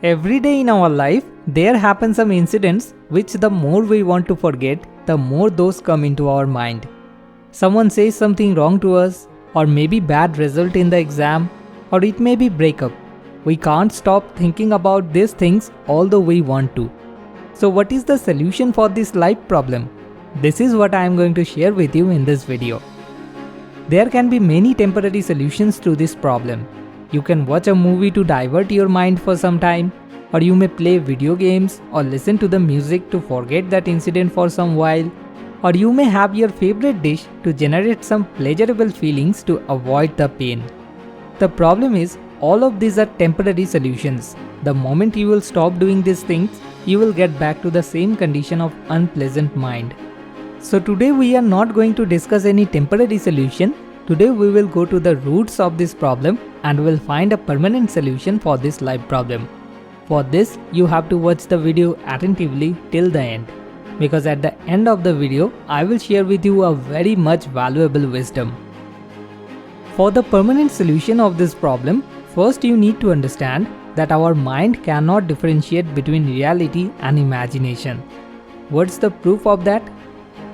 Every day in our life, there happen some incidents which the more we want to forget, the more those come into our mind. Someone says something wrong to us, or maybe bad result in the exam, or it may be breakup. We can't stop thinking about these things although we want to. So what is the solution for this life problem? This is what I am going to share with you in this video. There can be many temporary solutions to this problem. You can watch a movie to divert your mind for some time, or you may play video games or listen to the music to forget that incident for some while, or you may have your favorite dish to generate some pleasurable feelings to avoid the pain. The problem is, all of these are temporary solutions. The moment you will stop doing these things, you will get back to the same condition of unpleasant mind. So today we are not going to discuss any temporary solution. Today we will go to the roots of this problem and will find a permanent solution for this life problem. For this, you have to watch the video attentively till the end, because at the end of the video, I will share with you a very much valuable wisdom. For the permanent solution of this problem, first you need to understand that our mind cannot differentiate between reality and imagination. What's the proof of that?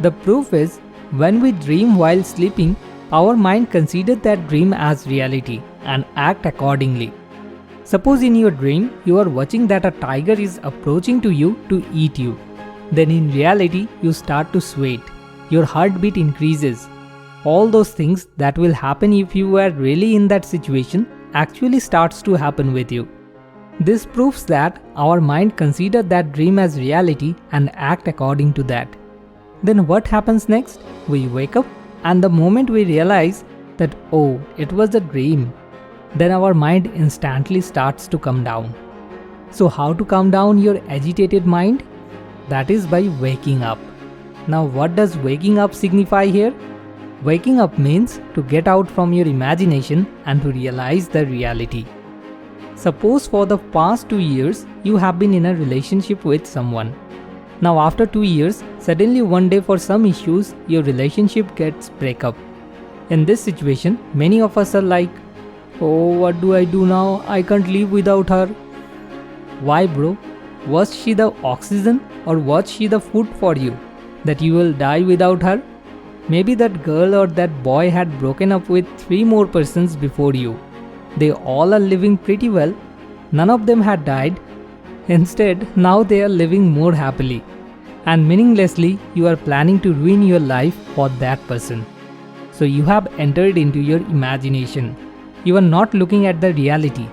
The proof is, when we dream while sleeping, our mind considers that dream as reality and act accordingly. Suppose in your dream, you are watching that a tiger is approaching to you to eat you. Then in reality, you start to sweat. Your heartbeat increases. All those things that will happen if you were really in that situation actually starts to happen with you. This proves that our mind considers that dream as reality and act according to that. Then what happens next? We wake up, and the moment we realize that, oh, it was a dream, then our mind instantly starts to calm down. So how to calm down your agitated mind? That is by waking up. Now what does waking up signify here? Waking up means to get out from your imagination and to realize the reality. Suppose for the past 2 years you have been in a relationship with someone. Now after 2 years, suddenly one day for some issues your relationship gets break up. In this situation, many of us are like, oh, what do I do now? I can't live without her. Why, bro? Was she the oxygen or was she the food for you? That you will die without her? Maybe that girl or that boy had broken up with 3 more persons before you. They all are living pretty well. None of them had died. Instead, now they are living more happily. And meaninglessly, you are planning to ruin your life for that person. So you have entered into your imagination. You are not looking at the reality.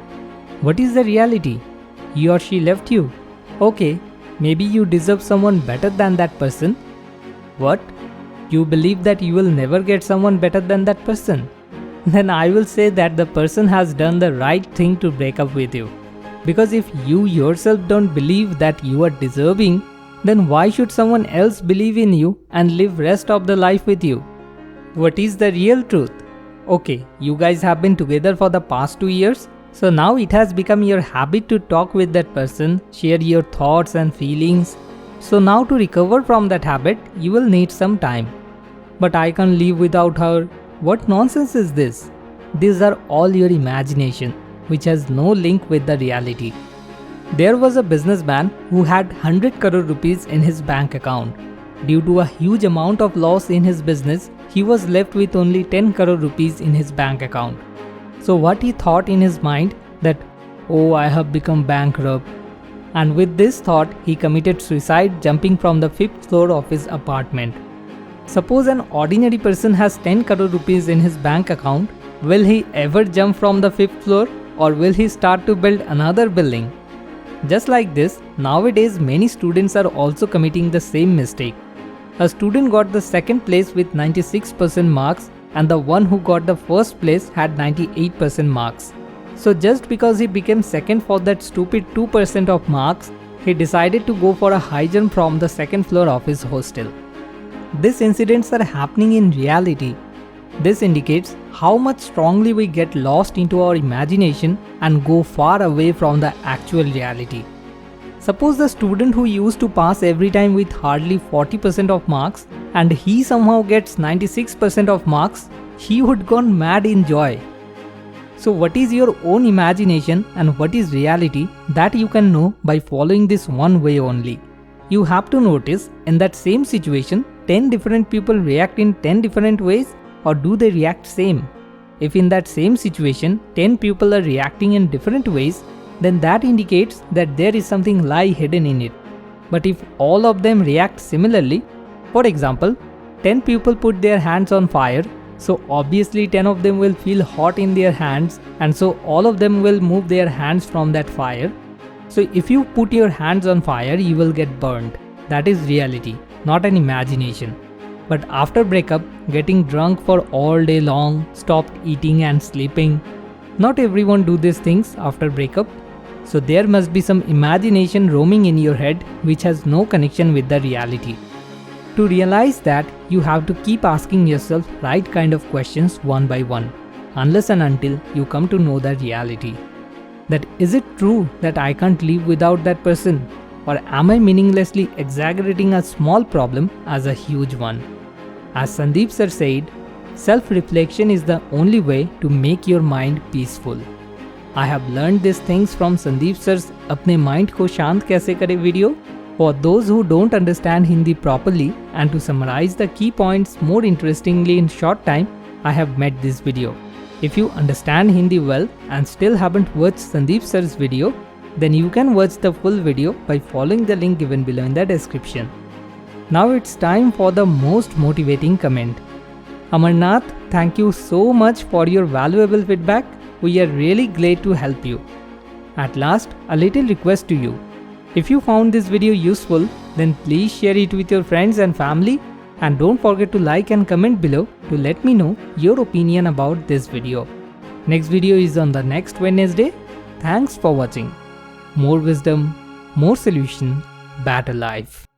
What is the reality? He or she left you. Okay, maybe you deserve someone better than that person. What? You believe that you will never get someone better than that person? Then I will say that the person has done the right thing to break up with you. Because if you yourself don't believe that you are deserving, then why should someone else believe in you and live rest of the life with you? What is the real truth? Okay, you guys have been together for the past 2 years, so now it has become your habit to talk with that person, share your thoughts and feelings. So now to recover from that habit, you will need some time. But I can't live without her. What nonsense is this? These are all your imagination, which has no link with the reality. There was a businessman who had 100 crore rupees in his bank account. Due to a huge amount of loss in his business, he was left with only 10 crore rupees in his bank account. So what he thought in his mind that, oh, I have become bankrupt. And with this thought, he committed suicide jumping from the 5th floor of his apartment. Suppose an ordinary person has 10 crore rupees in his bank account, will he ever jump from the 5th floor, or will he start to build another building? Just like this, nowadays many students are also committing the same mistake. A student got the second place with 96% marks and the one who got the first place had 98% marks. So just because he became second for that stupid 2% of marks, he decided to go for a high jump from the second floor of his hostel. These incidents are happening in reality. This indicates how much strongly we get lost into our imagination and go far away from the actual reality. Suppose the student who used to pass every time with hardly 40% of marks and he somehow gets 96% of marks, he would gone mad in joy. So what is your own imagination and what is reality, that you can know by following this one way only. You have to notice in that same situation 10 different people react in 10 different ways, or do they react same? If in that same situation 10 people are reacting in different ways, then that indicates that there is something lie hidden in it. But if all of them react similarly, for example, 10 people put their hands on fire, so obviously 10 of them will feel hot in their hands, and so all of them will move their hands from that fire. So if you put your hands on fire, you will get burned. That is reality, not an imagination. But after breakup, getting drunk for all day long, stopped eating and sleeping. Not everyone do these things after breakup. So there must be some imagination roaming in your head which has no connection with the reality. To realize that, you have to keep asking yourself right kind of questions one by one, unless and until you come to know the reality. That is it true that I can't live without that person? Or am I meaninglessly exaggerating a small problem as a huge one? As Sandeep sir said, self-reflection is the only way to make your mind peaceful. I have learned these things from Sandeep sir's Apne mind ko shant kaise kare video. For those who don't understand Hindi properly, and to summarize the key points more interestingly in short time, I have made this video. If you understand Hindi well and still haven't watched Sandeep sir's video, then you can watch the full video by following the link given below in the description. Now it's time for the most motivating comment. Amarnath, thank you so much for your valuable feedback. We are really glad to help you. At last, a little request to you. If you found this video useful, then please share it with your friends and family, and don't forget to like and comment below to let me know your opinion about this video. Next video is on the next Wednesday. Thanks for watching. More wisdom, more solution, better life.